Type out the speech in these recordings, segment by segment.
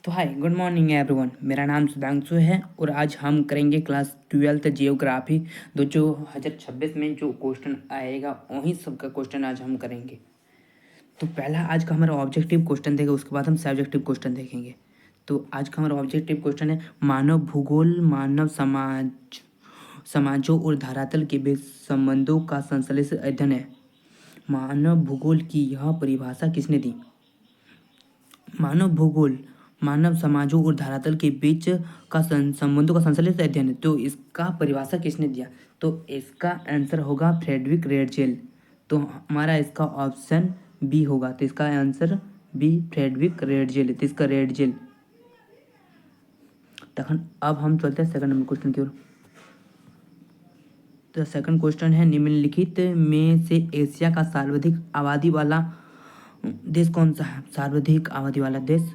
तो hi good morning everyone. मेरा नाम सुधांशु है और आज हम करेंगे क्लास 12th जियोग्राफी। 2026 में जो क्वेश्चन आएगा वही सब का क्वेश्चन आज हम करेंगे। तो पहला आज का हमारा ऑब्जेक्टिव क्वेश्चन देगा, उसके बाद हम सब्जेक्टिव क्वेश्चन देखेंगे। तो आज का हमारा ऑब्जेक्टिव क्वेश्चन है मानव भूगोल मानव समाजों और धरातल के बीच संबंधों का संश्लेषित अध्ययन है। मानव भूगोल की यह परिभाषा किसने दी? मानव भूगोल मानव समाजों और धरातल के बीच का संबंधों का संश्लेषित अध्ययन है। तो इसका परिभाषा किसने दिया? तो इसका आंसर होगा फ्रेडरिक रेडजेल। तो हमारा इसका ऑप्शन बी होगा। तो इसका आंसर बी फ्रेडरिक रेडजेल। तो इसका रेडजेल। तखन अब हम चलते हैं सेकंड नंबर क्वेश्चन की ओर। तो सेकंड क्वेश्चन है निम्नलिखित में से एशिया का सर्वाधिक आबादी वाला देश कौन सा है? सर्वाधिक आबादी वाला देश,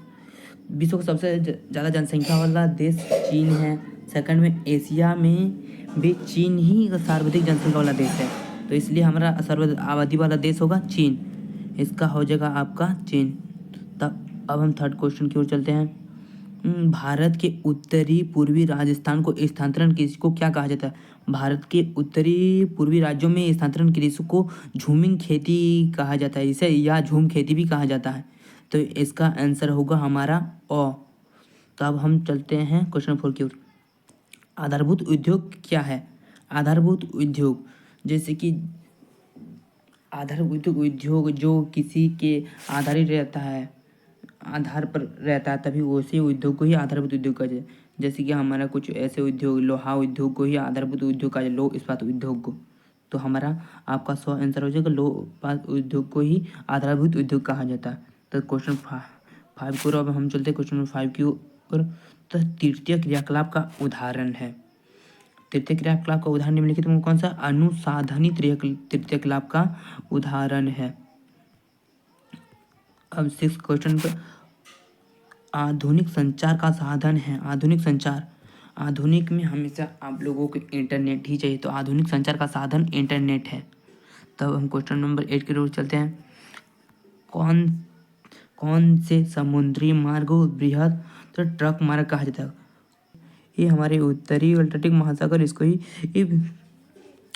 विश्व का सबसे ज़्यादा जनसंख्या वाला देश चीन है। सेकंड में एशिया में भी चीन ही सर्वाधिक जनसंख्या वाला देश है, तो इसलिए हमारा सर्वाधिक आबादी वाला देश होगा चीन। इसका हो जाएगा आपका चीन। तब अब हम थर्ड क्वेश्चन की ओर चलते हैं। भारत के उत्तरी पूर्वी राजस्थान को स्थानांतरण कृषि को क्या कहा जाता है? भारत के उत्तरी पूर्वी राज्यों में स्थानांतरण कृषि को झूमिंग खेती कहा जाता है, इसे या झूम खेती भी कहा जाता है। तो इसका आंसर होगा हमारा ओ। तो अब हम चलते हैं क्वेश्चन 4 की ओर। आधारभूत उद्योग क्या है? आधारभूत उद्योग जैसे कि आधारभूत उद्योग जो किसी के आधारित रहता है, आधार पर रहता है, तभी उसी उद्योग को ही आधारभूत उद्योग कहा जाए। जैसे कि हमारा कुछ ऐसे उद्योग, लोहा उद्योग को ही आधारभूत उद्योग कहा जाए, लो इस्पात उद्योग को। तो हमारा आपका 100 आंसर हो जाएगा, लो इस्पात उद्योग को ही आधारभूत उद्योग कहा जाता है। तो क्वेश्चन 5 को अब हम चलते हैं क्वेश्चन नंबर 5 की ओर। तो तृतीय क्रियाकलाप का उदाहरण है। तृतीय क्रियाकलाप का उदाहरण निम्नलिखित में कौन सा? अनुसाधनी तृतीय क्रियाकलाप का उदाहरण है। अब 6 क्वेश्चन पर आधुनिक संचार का साधन है। आधुनिक संचार, आधुनिक में हमेशा आप लोगों को इंटरनेट ही चाहिए, तो आधुनिक संचार का साधन इंटरनेट है। तब हम क्वेश्चन नंबर 8 की ओर चलते हैं। कौन कौन से समुद्री मार्ग को बृहद तो ट्रक मार्ग कहा जाता है? ये हमारे उत्तरी अटलांटिक महासागर, इसको ही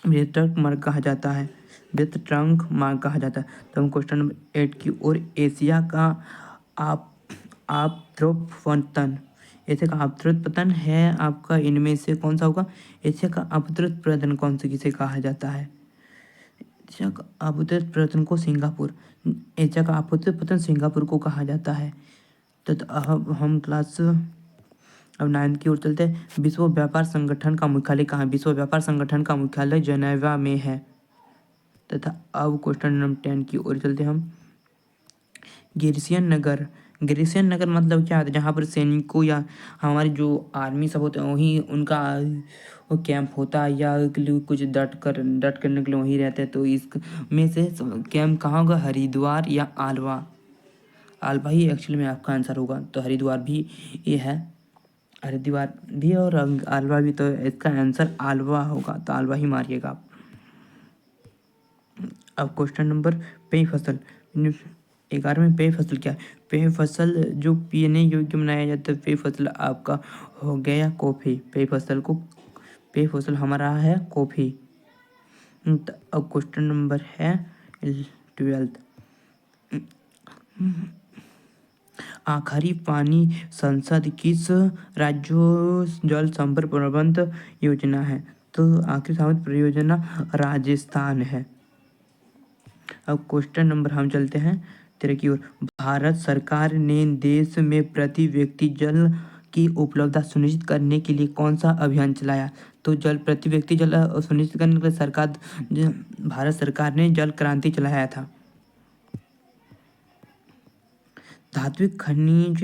बृहद ट्रक मार्ग कहा जाता है, बृहद ट्रंक मार्ग कहा जाता है। तो हम क्वेश्चन नंबर 8 की ओर। एशिया का आपद्रोपतन, एशिया का आपद्रोपतन है आपका, इनमें से कौन सा होगा? एशिया का आपद्रोपतन कौन से किसे कहा जाता है? एशिया का आपद्रोपतन को सिंगापुर, एशिया का आपद्रोपतन सिंगापुर को कहा जाता है। तो अब हम क्लास अब 9 की ओर चलते हैं। विश्व व्यापार संगठन का मुख्यालय कहाँ है? विश्व व्यापार संगठन का मुख्यालय जेनेवा में है। तथा अब क्वेश्चन नंबर 10 की ओर चलते हैं हम। गिरिसियन नगर, गिरिसियन नगर मतलब क्या होता है? जहाँ पर सैनिकों या हमारे जो आर्मी सब होते हैं वहीं उनका वो कैंप होता है, या कुछ डट करने के लिए वहीं रहते हैं। तो इस में से कैंप कहाँ होगा? हरिद्वार या आलवा। आलवा ही एक्चुअली में आपका आंसर होगा। तो हरिद्वार भी ये है, हरिद्वार भी और आलवा भी, तो इसका आंसर आलवा होगा। तो आलवा ही मारिएगा आप। अब क्वेश्चन नंबर पेय फसल 11 में पेय फसल क्या है? पेय फसल जो पीने योग्य बनाया जाता है, पेय फसल आपका हो गया कॉफ़ी। पेय फसल को, पेय फसल हमारा है कॉफ़ी। अब क्वेश्चन नंबर है 12। आखिरी पानी संसद किस राज्य जल संपर्क प्रबंध योजना है? तो आखिरी संपर्क परियोजना राजस्थान है। अब क्वेश्चन नंबर हम चलते हैं 13 की ओर। भारत सरकार ने देश में प्रति व्यक्ति जल की उपलब्धता सुनिश्चित करने के लिए कौन सा अभियान चलाया? तो जल प्रति व्यक्ति जल सुनिश्चित करने के लिए भारत सरकार ने जल क्रांति चलाया था। धात्विक खनिज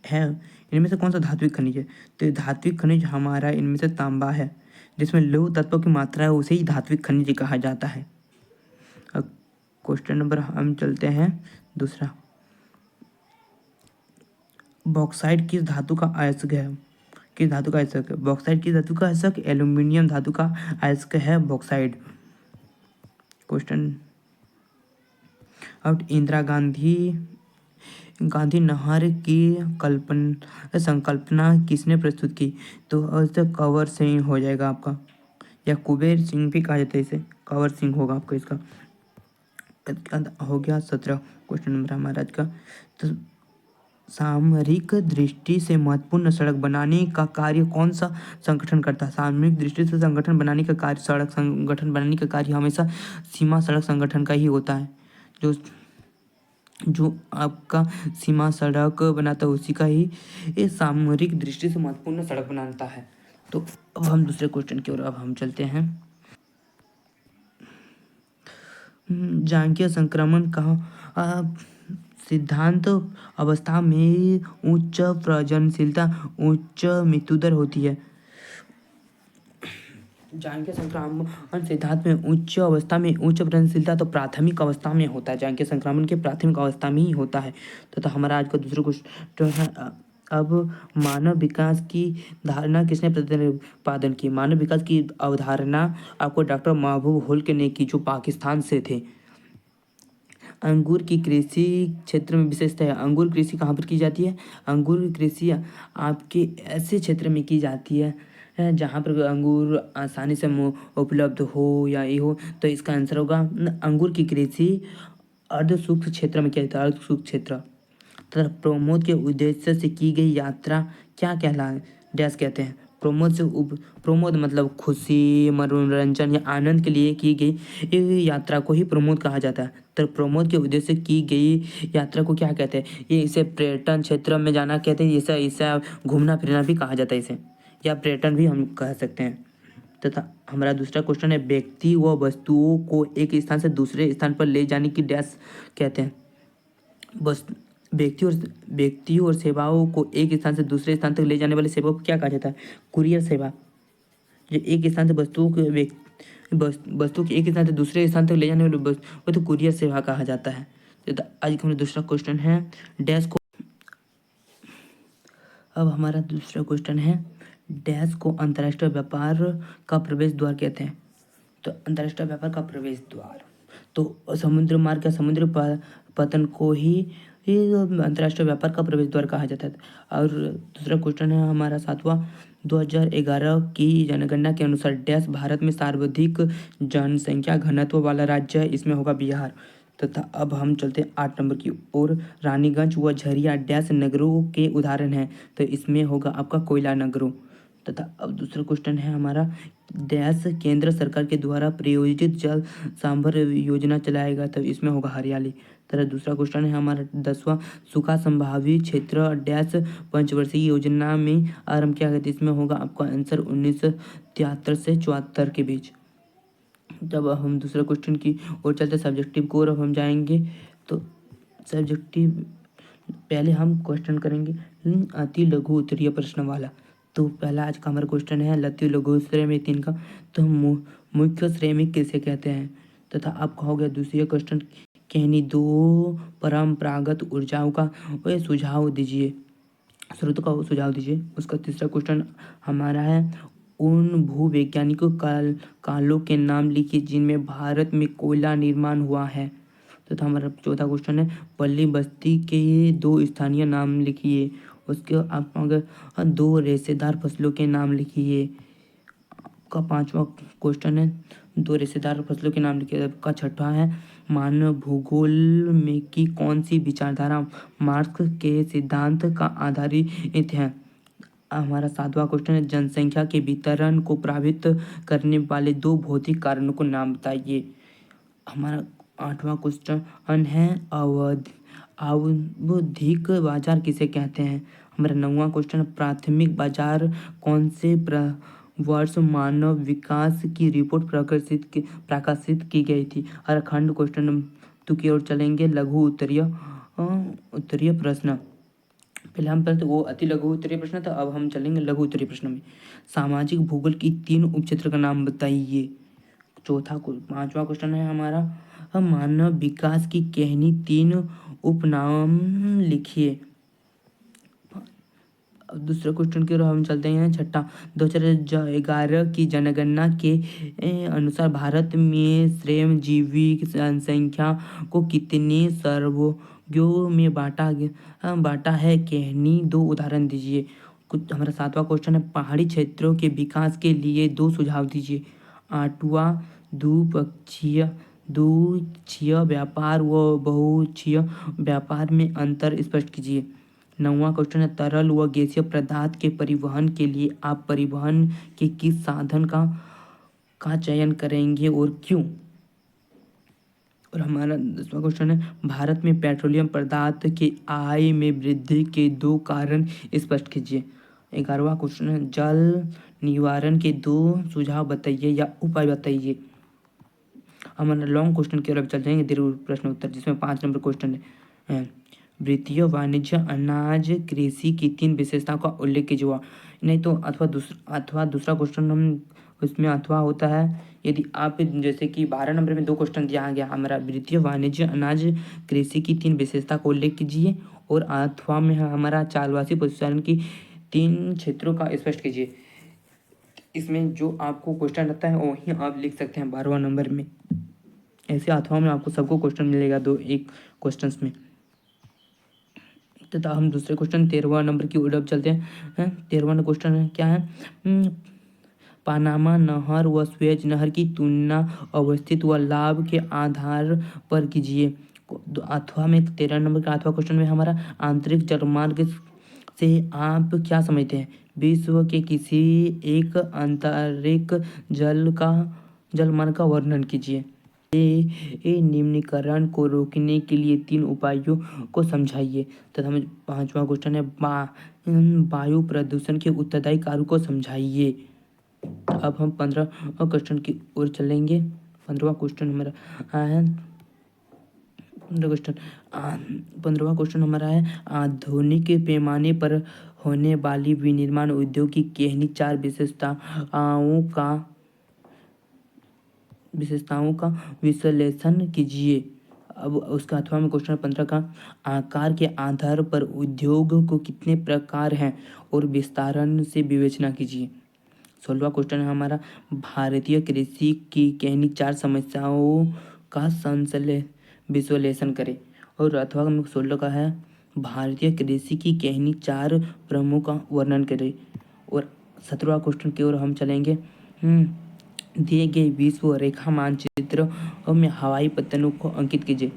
है, इनमें से कौन सा धात्विक खनिज है? तो धात्विक खनिज हमारा इनमें से तांबा है, जिसमें लौह तत्वों की मात्रा है, उसे ही धात्विक खनिज कहा जाता है। अब क्वेश्चन नंबर हम चलते हैं दूसरा। बॉक्साइट किस धातु का अयस्क है? किस धातु का अयस्क है? बॉक्साइट किस धातु का अयस्क? एल्यूमिनियम धातु का अयस्क है बॉक्साइट। क्वेश्चन अब गांधी नहर की संकल्पना किसने प्रस्तुत की? तो कंवर सिंह हो जाएगा आपका, या कुबेर सिंह भी कहा जाता है इसे, कंवर सिंह होगा आपका इसका। हो गया 17 क्वेश्चन नंबर हमारा आज का। तो सामरिक दृष्टि से महत्वपूर्ण सड़क बनाने का कार्य कौन सा संगठन करता है? सामरिक दृष्टि से संगठन बनाने का कार्य, सड़क संगठन बनाने का कार्य हमेशा सीमा सड़क संगठन का ही होता है। जो आपका सीमा सड़क बनाता है उसी का ही ये सामरिक दृष्टि से महत्वपूर्ण सड़क बनाता है। तो अब हम दूसरे क्वेश्चन की ओर अब हम चलते हैं। जांघीय संक्रमण का सिद्धांत अवस्था में उच्च प्रजननशीलता, उच्च मृत्युदर होती है। जांघीय संक्रमण सिद्धांत में उच्च अवस्था में उच्च प्रजननशीलता तो प्राथमिक अवस्था में होता है। जांघीय संक्रमण के प्राथमिक अवस्था में ही होता है। तो हमारा आज का दूसरा क्वेश्चन है, अब मानव विकास की धारणा किसने प्रतिपादन की? मानव विकास की अवधारणा आपको डॉक्टर महबूब हुल्क ने की, जो पाकिस्तान से थे। अंगूर की कृषि क्षेत्र में विशेषता है। अंगूर कृषि कहाँ पर की जाती है? अंगूर कृषि आपके ऐसे क्षेत्र में की जाती है जहाँ पर अंगूर आसानी से उपलब्ध हो या ये हो। तो इसका आंसर होगा अंगूर की कृषि अर्ध शुष्क क्षेत्र में किया जाता है, अर्ध शुष्क क्षेत्र। तथा प्रमोद के उद्देश्य से की गई यात्रा क्या कहलाए डैश कहते हैं? प्रमोद मतलब खुशी, मनोरंजन या आनंद के लिए की गई यात्रा को ही प्रमोद कहा जाता है। तो प्रमोद के उद्देश्य से की गई यात्रा को क्या कहते हैं? ये इसे पर्यटन क्षेत्र में जाना कहते हैं। इसे घूमना फिरना भी कहा जाता है इसे, या पर्यटन भी हम कह सकते हैं। तथा हमारा दूसरा क्वेश्चन है, व्यक्ति व वस्तुओं को एक स्थान से दूसरे स्थान पर ले जाने की डैश कहते हैं? बस व्यक्तियों और सेवाओं को एक स्थान से दूसरे स्थान तक ले जाने वाली सेवा को क्या कहा जाता है? कुरियर सेवा। जो एक स्थान से वस्तु को एक स्थान से दूसरे स्थान तक ले जाने वाली वो तो कुरियर सेवा कहा जाता है। तो आज का हमारा दूसरा क्वेश्चन है डैश को। अब हमारा दूसरा क्वेश्चन है, डैश को अंतर्राष्ट्रीय व्यापार का प्रवेश द्वार कहते हैं? तो अंतर्राष्ट्रीय व्यापार का प्रवेश द्वार तो समुद्र मार्ग या समुद्र पतन को ही अंतर्राष्ट्रीय व्यापार का प्रवेश द्वार कहा जाता है। और दूसरा क्वेश्चन है हमारा 7वां, 2011 की जनगणना के अनुसार डैश भारत में सर्वाधिक जनसंख्या घनत्व वाला राज्य है? इसमें होगा बिहार। तथा अब हम चलते हैं 8 नंबर की ओर। रानीगंज व झरिया डैश नगरों के उदाहरण हैं? तो इसमें होगा आपका कोयला नगरों। तथा अब दूसरा क्वेश्चन है हमारा, डैश केंद्र सरकार के द्वारा प्रायोजित जल सांभर योजना चलाएगा? तो इसमें होगा हरियाली। तरह दूसरा क्वेश्चन है हमारा 10वां, सूखा संभावित क्षेत्र डैश पंचवर्षीय योजना में आरंभ किया गया? इसमें होगा आपका आंसर 1973 से 74 के बीच। जब हम दूसरा क्वेश्चन की ओर चलते सब्जेक्टिव को, और अब हम जाएंगे तो सब्जेक्टिव पहले हम क्वेश्चन करेंगे अति लघु उत्तरीय प्रश्न वाला। तो पहला आज का हमारा क्वेश्चन है लघु लघु श्रेय में 3 का, तो मुख्य श्रेय में किसे कहते हैं? तथा आपका हो गया दूसरा क्वेश्चन, कहनी 2 परंपरागत ऊर्जाओं का सुझाव दीजिए, स्रोत का सुझाव दीजिए। उसका तीसरा क्वेश्चन हमारा है, उन भूवैज्ञानिकों कालों के नाम लिखिए जिनमें भारत में कोयला निर्माण हुआ है। तो हमारा चौथा क्वेश्चन है, पल्ली बस्ती के 2 स्थानीय नाम लिखिए। उसके आप अगर 2 रेशेदार फसलों के नाम लिखिए। का 5वां क्वेश्चन है, 2 रेशेदार फसलों के नाम लिखिए। का 6वां है, मानव भूगोल में की कौन सी विचारधारा मार्क्स के सिद्धांत का आधारित है? हमारा 7वां क्वेश्चन है, जनसंख्या के वितरण को प्रभावित करने वाले 2 भौतिक कारणों को नाम बताइए। हमारा 8वां क्वेश्चन है, आवधिक बाजार किसे कहते हैं? हमारा 9वां क्वेश्चन, प्राथमिक बाजार कौन से वर्ष मानव विकास की रिपोर्ट प्रकाशित की गई थी? हर खंड क्वेश्चन की ओर चलेंगे। लघु उत्तरीय प्रश्न, पहले हम पढ़ते वो अति लघु उत्तरीय प्रश्न था, अब हम चलेंगे लघु उत्तरीय प्रश्न में। सामाजिक भूगोल की 3 उपक्षेत्र का नाम बताइए। 5वां क्वेश्चन है हमारा, मानव विकास की कहनी 3 उपनाम लिखिए। दूसरे क्वेश्चन की ओर हम चलते हैं। 6, 2011 की जनगणना के अनुसार भारत में श्रमजीवी जनसंख्या को कितने में बांटा है कहनी, 2 उदाहरण दीजिए। कुछ हमारा 7वां क्वेश्चन है, पहाड़ी क्षेत्रों के विकास के लिए 2 सुझाव दीजिए। 8वां, द्विपक्षीय व्यापार व बहुपक्षीय व्यापार में अंतर स्पष्ट कीजिए। 9वां क्वेश्चन है, तरल व गैसीय पदार्थ के परिवहन के लिए आप परिवहन के किस साधन का चयन करेंगे और क्यों। और हमारा 10वां क्वेश्चन है, भारत में पेट्रोलियम पदार्थ के आय में वृद्धि के 2 कारण स्पष्ट कीजिए। 11वां क्वेश्चन है, जल निवारण के 2 सुझाव बताइए या उपाय बताइए। हमारा लॉन्ग क्वेश्चन की ओर अब चल जाएंगे, दीर्घ प्रश्न उत्तर, जिसमें 5 नंबर क्वेश्चन है। वित्तीय वाणिज्य अनाज कृषि की 3 विशेषताओं का उल्लेख कीजिए। नहीं तो अथवा दूसरा क्वेश्चन हम उसमें अथवा होता है, यदि आप जैसे कि 12 नंबर में 2 क्वेश्चन दिया गया हमारा, वित्तीय वाणिज्य अनाज कृषि की 3 विशेषता का उल्लेख कीजिए, और अथवा में हमारा चालवासी पशुपालन की 3 क्षेत्रों का स्पष्ट कीजिए। इसमें जो आपको क्वेश्चन रहता है वही आप लिख सकते हैं 12वां नंबर में। ऐसे अथवा में आपको सबको क्वेश्चन मिलेगा 2-1 क्वेश्चन में। तथा हम दूसरे क्वेश्चन 13वां नंबर की ओर चलते हैं। 13वां क्वेश्चन क्या है, पानामा नहर व स्वेज नहर की तुलना अवस्थित व लाभ के आधार पर कीजिए। अथवा में 13 नंबर का अथवा क्वेश्चन में हमारा, आंतरिक जलमार्ग से आप क्या समझते हैं। विश्व के किसी एक आंतरिक जलमार्ग का वर्णन कीजिए। निम्नीकरण को रोकने के लिए 3 उपायों को समझाइए। तथा हमें 5वां क्वेश्चन है, वायु प्रदूषण के उत्तरदायी कारकों को समझाइए। अब हम 15 क्वेश्चन की ओर चलेंगे। 15वां क्वेश्चन हमारा है, 15वां क्वेश्चन हमारा है, आधुनिक पैमाने पर होने वाली विनिर्माण उद्योग की कहनी 4 विशेषताओं का विश्लेषण कीजिए। अब उसका अथवा में क्वेश्चन 15 का, आकार के आधार पर उद्योग को कितने प्रकार हैं और विस्तारण से विवेचना कीजिए। 16वां क्वेश्चन है हमारा, भारतीय कृषि की कहनी 4 समस्याओं का विश्लेषण करें। और अथवा में 16 का है, भारतीय कृषि की कहनी 4 प्रमुख का वर्णन करें। और 17वां क्वेश्चन की ओर हम चलेंगे। दिए गए विश्व रेखा मानचित्र में हवाई पत्तनों को अंकित कीजिए।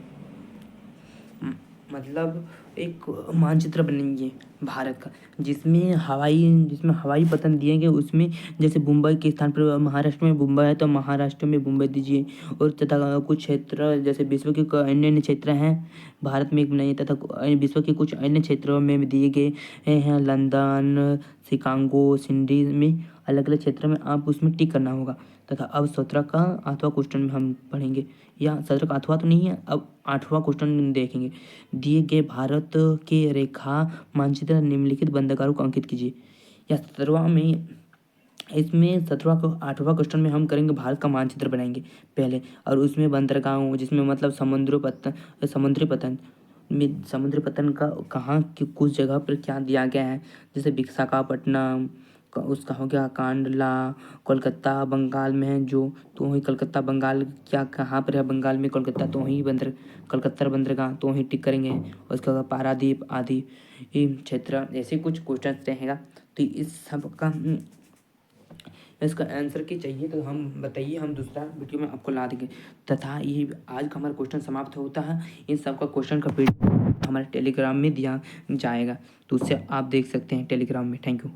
मतलब एक मानचित्र बनेंगे भारत का, जिसमें हवाई पतन दिए गए, उसमें जैसे मुंबई के स्थान पर महाराष्ट्र में मुंबई है तो महाराष्ट्र में मुंबई दीजिए। और तथा कुछ क्षेत्र जैसे विश्व के अन्य क्षेत्र हैं, भारत में एक नहीं, तथा विश्व के कुछ अन्य क्षेत्रों में दिए गए हैं, लंदन, शिकागो, सिडनी में अलग अलग क्षेत्र में आप उसमें टिक करना होगा। तथा अब 17 का अथवा क्वेश्चन में हम पढ़ेंगे, या 17 का अथवा तो नहीं है, अब 8वां क्वेश्चन देखेंगे। दिए गए भारत के रेखा मानचित्र निम्नलिखित बंदरगाहों को अंकित कीजिए। या 17वां में, इसमें 17वां को 8वां क्वेश्चन में हम करेंगे भारत का मानचित्र बनाएंगे पहले, और उसमें बंदरगाहों, जिसमें मतलब समुद्र पतन का कहाँ कि कुछ जगह पर क्या दिया गया है, जैसे विशाखापट्टनम उसका हो गया, कांडला कोलकाता बंगाल में है जो, तो वही कलकत्ता बंगाल क्या कहाँ पर है बंगाल में, कोलकाता तो वही कलकत्ता बंदरगाह तो वहीं टिक करेंगे। उसके बाद पारादीप आदि क्षेत्र, ऐसे कुछ क्वेश्चन रहेगा। तो इस सब का इसका आंसर की चाहिए तो हम बताइए, हम दूसरा वीडियो में आपको ला देंगे। तथा ये आज का हमारा क्वेश्चन समाप्त होता है। इन सब का क्वेश्चन का हमारे टेलीग्राम में दिया जाएगा, तो उससे आप देख सकते हैं टेलीग्राम में। Thank you.